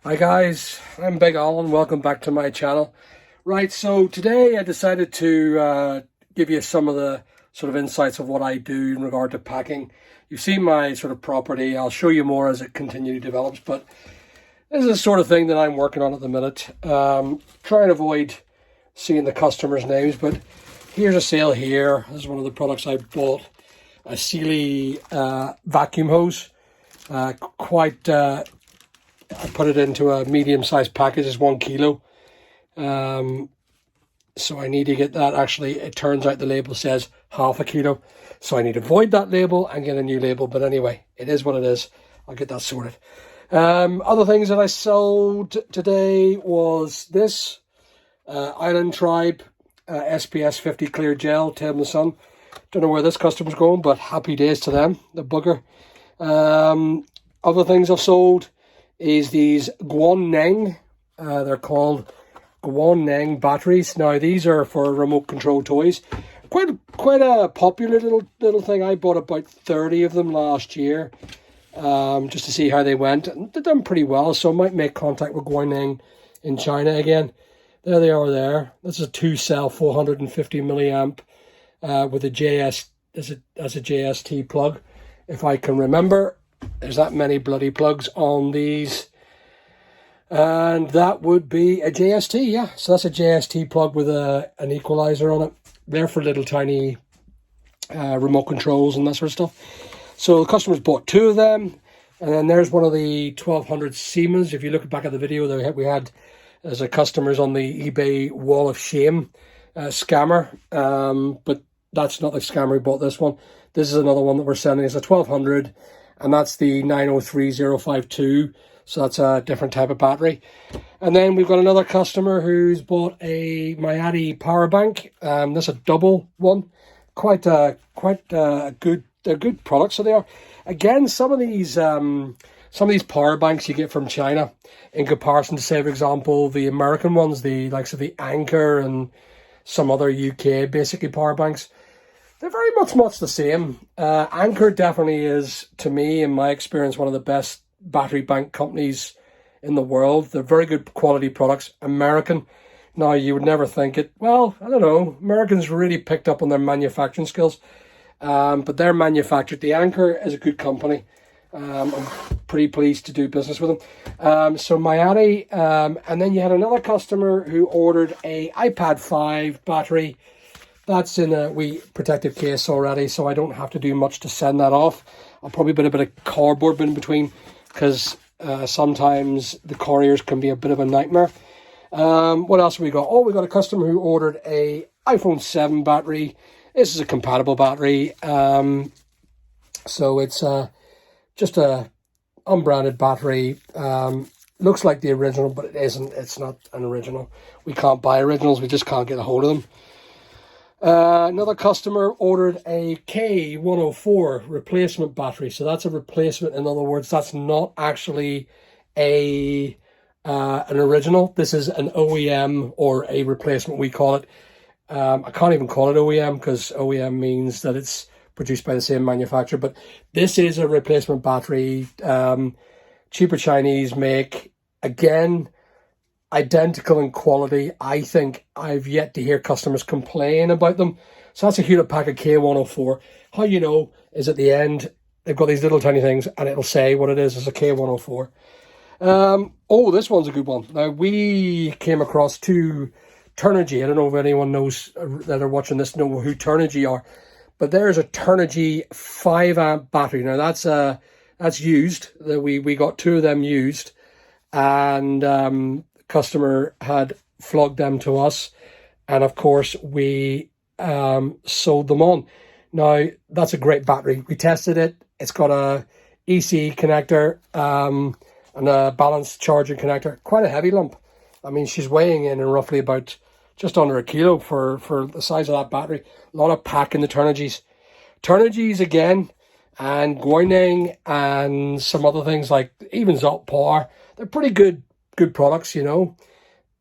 Hi guys, I'm Big Alan. Welcome back to my channel. Right, so today I decided to give you some of the sort of insights of what I do in regard to packing. You've seen my sort of property. I'll show you more as it continually develops, but this is the sort of thing that I'm working on at the minute. Try and avoid seeing the customers' names, but here's a sale here. This is one of the products I bought. A Sealy vacuum hose. I put it into a medium-sized package. It's 1 kilo. So I need to get that. Actually, it turns out the label says half a kilo. So I need to void that label and get a new label. But anyway, it is what it is. I'll get that sorted. Other things that I sold today was this Island Tribe SPS 50 Clear Gel, Tame the Sun. Don't know where this customer's going, but happy days to them, the bugger. Other things I've sold is these Guaneng. They're called Guaneng batteries. Now these are for remote control toys. Quite a popular little thing. I bought about 30 of them last year, just to see how they went, and they've done pretty well. So I might make contact with Guaneng in China again. There they are. There. This is a 2-cell 450 milliamp with a JST plug, if I can remember. There's that many bloody plugs on these. And that would be a JST, yeah. So that's a JST plug with an equalizer on it. They're for little tiny remote controls and that sort of stuff. So the customers bought 2 of them. And then there's one of the 1200 Siemens. If you look back at the video that we had as a customers on the eBay wall of shame scammer. But that's not the scammer who bought this one. This is another one that we're sending. It's a 1200. And that's the 903052, so that's a different type of battery. And then we've got another customer who's bought a Mayati power bank. That's a double one. Quite good. They're good products, so they are. Again, some of these power banks you get from China, in comparison to, say, for example, the American ones, the likes of the Anker and some other UK basically power banks. They're very much the same. Anker definitely is, to me, in my experience, one of the best battery bank companies in the world. They're very good quality products. American. Now, you would never think it. Well, I don't know. Americans really picked up on their manufacturing skills. But they're manufactured. The Anker is a good company. I'm pretty pleased to do business with them. So Mayati. And then you had another customer who ordered a iPad 5 battery. That's in a wee protective case already, so I don't have to do much to send that off. I'll probably put a bit of cardboard in between, because sometimes the couriers can be a bit of a nightmare. What else have we got? Oh, we got a customer who ordered a iPhone 7 battery. This is a compatible battery. So it's just a unbranded battery. Looks like the original, but it isn't. It's not an original. We can't buy originals. We just can't get a hold of them. Another customer ordered a K104 replacement battery. So that's a replacement. In other words, that's not actually an original. This is an OEM, or a replacement, we call it. I can't even call it OEM, because OEM means that it's produced by the same manufacturer. But this is a replacement battery. Cheaper Chinese make. Again, identical in quality. I think I've yet to hear customers complain about them. So that's a Hewlett Packard K104. How you know is at the end, they've got these little tiny things and it'll say what it is as a K104. Oh, this one's a good one. Now, we came across 2 Turnigy. I don't know if anyone knows that are watching this know who Turnigy are, but there's a Turnigy 5-amp battery. Now that's used. We got 2 of them used, and customer had flogged them to us, and of course we sold them on. Now, that's a great battery. We tested it. It's got a EC connector and a balanced charging connector. Quite a heavy lump. I mean, she's weighing in roughly about just under a kilo for the size of that battery. A lot of pack in the Turnigys. Turnigys again, and Guaneng, and some other things like even Zot Power. They're pretty good products, you know,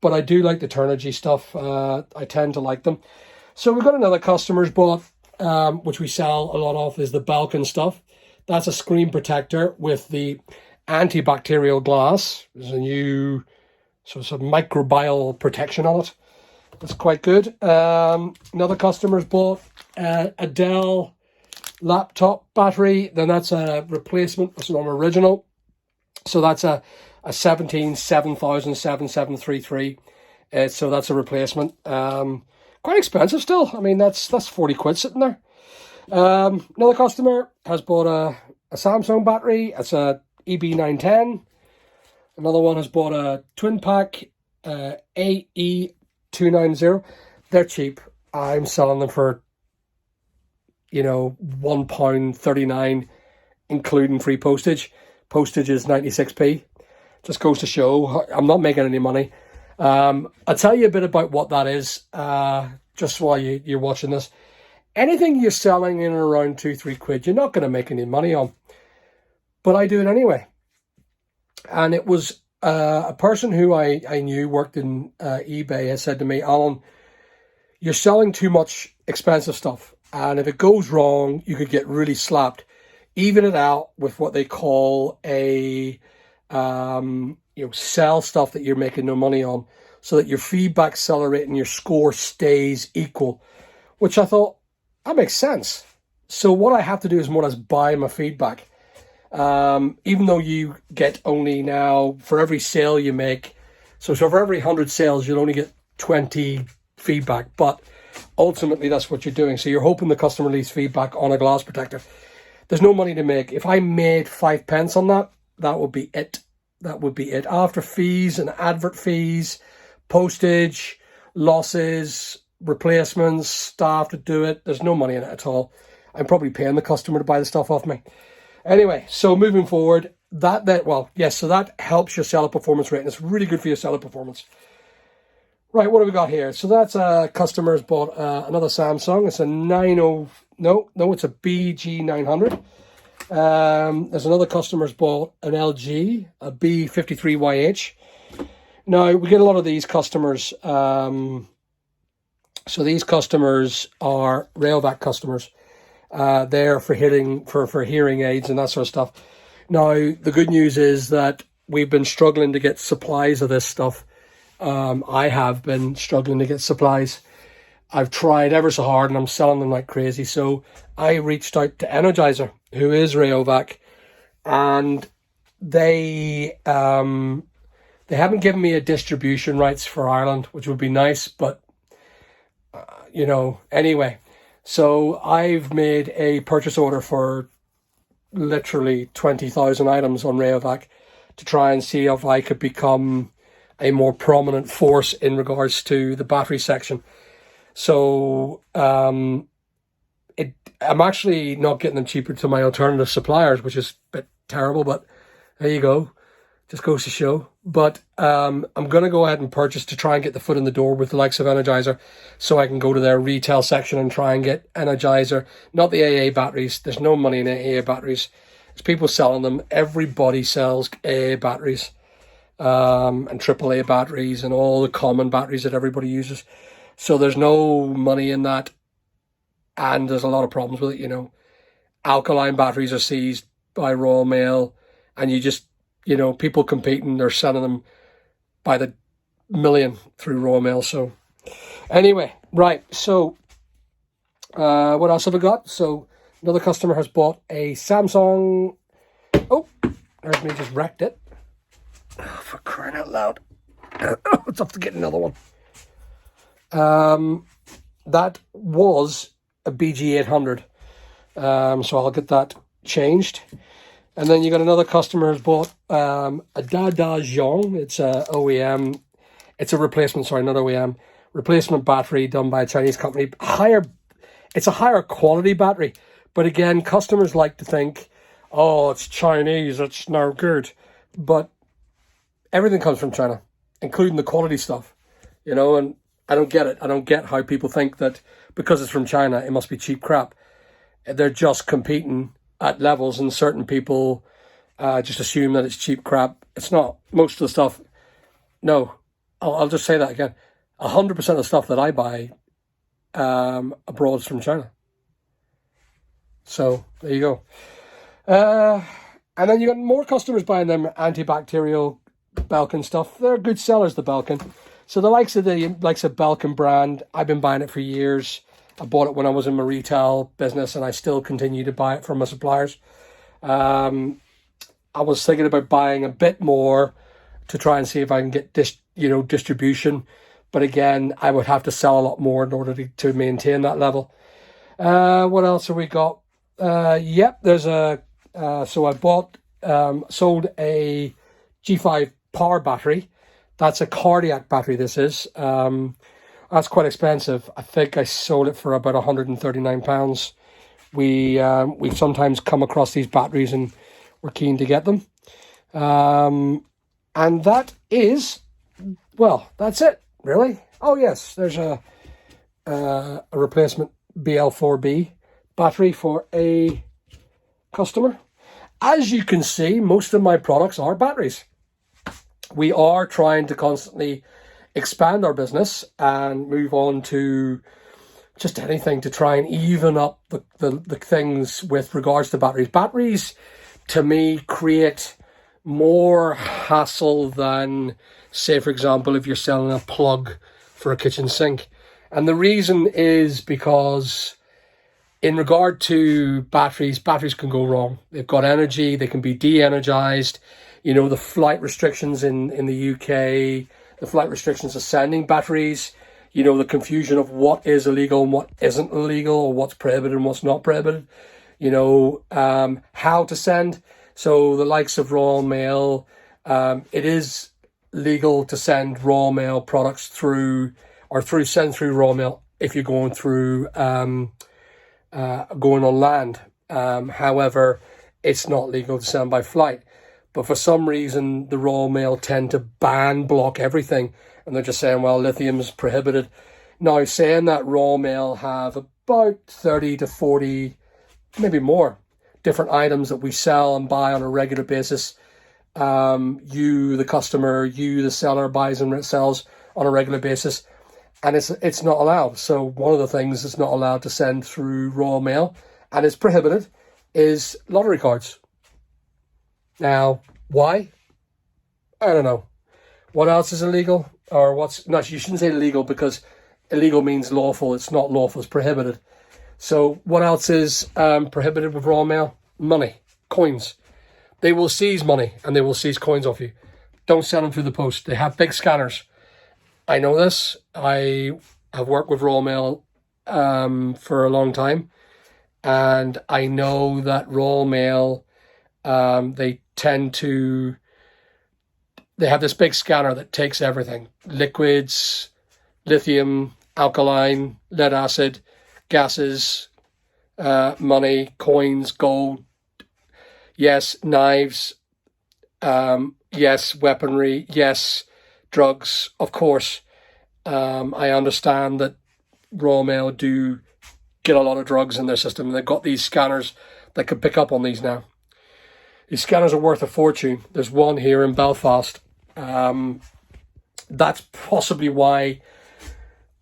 but I do like the Turnigy stuff. I tend to like them. So we've got another customer's bought, which we sell a lot of, is the Balkan stuff. That's a screen protector with the antibacterial glass. There's a new sort of microbial protection on it. That's quite good. Another customer's bought a Dell laptop battery. Then that's a replacement. It's not an original. So that's a 7733. So that's a replacement. Quite expensive still. I mean, that's 40 quid sitting there. Another customer has bought a Samsung battery. It's a EB910. Another one has bought a twin pack AE290. They're cheap. I'm selling them for, £1.39, including free postage. Postage is 96p. Just goes to show I'm not making any money. I'll tell you a bit about what that is, just while you're watching this. Anything you're selling in and around 2-3 quid, you're not going to make any money on. But I do it anyway. And it was a person who I knew worked in eBay has said to me, Alan, you're selling too much expensive stuff. And if it goes wrong, you could get really slapped. Even it out with what they call a, sell stuff that you're making no money on, so that your feedback seller rate and your score stays equal, which I thought, that makes sense. So what I have to do is more or less buy my feedback. Even though you get only now, for every sale you make, so for every 100 sales, you'll only get 20 feedback. But ultimately, that's what you're doing. So you're hoping the customer leaves feedback on a glass protector. There's no money to make. If I made 5 pence on that, that would be it. That would be it. After fees and advert fees, postage, losses, replacements, staff to do it, there's no money in it at all. I'm probably paying the customer to buy the stuff off me. Anyway, so moving forward, so that helps your seller performance rate, and it's really good for your seller performance. Right, what have we got here? So that's customers bought another Samsung. It's a it's a BG900. There's another customer's bought an LG, a B53YH. Now, we get a lot of these customers. So these customers are Railvac customers. They're for hearing aids and that sort of stuff. Now, the good news is that we've been struggling to get supplies of this stuff. I have been struggling to get supplies. I've tried ever so hard and I'm selling them like crazy. So I reached out to Energizer, who is Railvac, and they haven't given me a distribution rights for Ireland, which would be nice, but anyway. So I've made a purchase order for literally 20,000 items on Railvac to try and see if I could become a more prominent force in regards to the battery section. So I'm actually not getting them cheaper to my alternative suppliers, which is a bit terrible, but there you go. Just goes to show. But I'm going to go ahead and purchase to try and get the foot in the door with the likes of Energizer, so I can go to their retail section and try and get Energizer, not the AA batteries. There's no money in AA batteries. There's people selling them. Everybody sells AA batteries and AAA batteries and all the common batteries that everybody uses. So there's no money in that. And there's a lot of problems with it, Alkaline batteries are seized by Royal Mail, and you just, people competing, they're selling them by the million through Royal Mail. So anyway, right. So what else have I got? So another customer has bought a Samsung. Oh, there's me, just wrecked it. Oh, for crying out loud. Let's have to get another one. That was a BG800. So I'll get that changed. And then you got another customer who's bought a Dada Zhong. It's a OEM. It's a replacement, sorry, not OEM. Replacement battery done by a Chinese company. It's a higher quality battery. But again, customers like to think, oh, it's Chinese, it's no good. But everything comes from China, including the quality stuff, and I don't get it. I don't get how people think that because it's from China, it must be cheap crap. They're just competing at levels, and certain people just assume that it's cheap crap. It's not. Most of the stuff, no, I'll just say that again. 100% of the stuff that I buy abroad is from China. So there you go. And then you got more customers buying them antibacterial Belkin stuff. They're good sellers, the Belkin. So the likes of Belkin brand, I've been buying it for years. I bought it when I was in my retail business, and I still continue to buy it from my suppliers. I was thinking about buying a bit more to try and see if I can get distribution. But again, I would have to sell a lot more in order to maintain that level. What else have we got? Yep, there's a... so I sold a G5 power battery. That's a cardiac battery, this is. That's quite expensive. I think I sold it for about £139. We've sometimes come across these batteries and we're keen to get them. And that is, well, that's it, really. Oh, yes, there's a replacement BL4B battery for a customer. As you can see, most of my products are batteries. We are trying to constantly expand our business and move on to just anything to try and even up the things with regards to batteries. Batteries, to me, create more hassle than, say, for example, if you're selling a plug for a kitchen sink. And the reason is because in regard to batteries can go wrong. They've got energy, they can be de-energized. You know, the flight restrictions in the UK, the flight restrictions of sending batteries, you know, the confusion of what is illegal and what isn't illegal, or what's prohibited and what's not prohibited, you know, how to send. So the likes of Royal Mail, it is legal to send Royal Mail products through Royal Mail if you're going through, going on land. However, it's not legal to send by flight. But for some reason, the Royal Mail tend to block everything. And they're just saying, well, lithium's prohibited. Now, saying that, Royal Mail have about 30 to 40, maybe more, different items that we sell and buy on a regular basis. You, the customer, the seller, buys and sells on a regular basis. And it's not allowed. So one of the things that's not allowed to send through Royal Mail, and is prohibited, is lottery cards. Now, why? I don't know. What else is illegal? Or what's... No, you shouldn't say illegal, because illegal means lawful. It's not lawful, it's prohibited. So what else is prohibited with Royal Mail? Money. Coins. They will seize money and they will seize coins off you. Don't send them through the post. They have big scanners. I know this. I have worked with Royal Mail for a long time. And I know that Royal Mail, they have this big scanner that takes everything. Liquids, lithium, alkaline, lead acid, gases, money, coins, gold, yes, knives, yes, weaponry, yes, drugs, of course. I understand that Royal Mail do get a lot of drugs in their system, and they've got these scanners that can pick up on these now. These scanners are worth a fortune. There's one here in Belfast. That's possibly why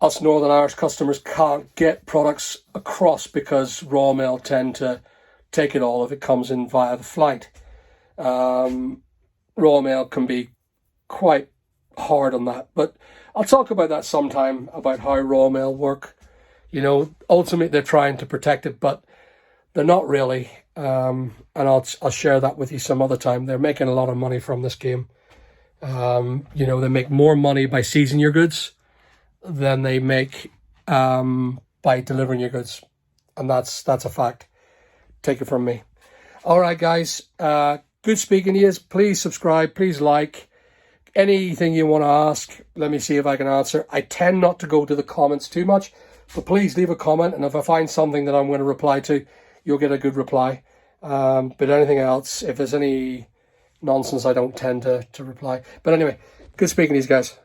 us Northern Irish customers can't get products across, because Royal Mail tend to take it all if it comes in via the flight. Royal Mail can be quite hard on that, but I'll talk about that sometime, about how Royal Mail work. You know, ultimately they're trying to protect it, but they're not really. And I'll share that with you some other time. They're making a lot of money from this game. You know, they make more money by seizing your goods than they make by delivering your goods. And that's a fact. Take it from me. All right, guys. Good speaking to you. Please subscribe. Please like. Anything you want to ask, let me see if I can answer. I tend not to go to the comments too much, but please leave a comment. And if I find something that I'm going to reply to, you'll get a good reply. But anything else, if there's any nonsense, I don't tend to reply. But anyway, good speaking to these guys.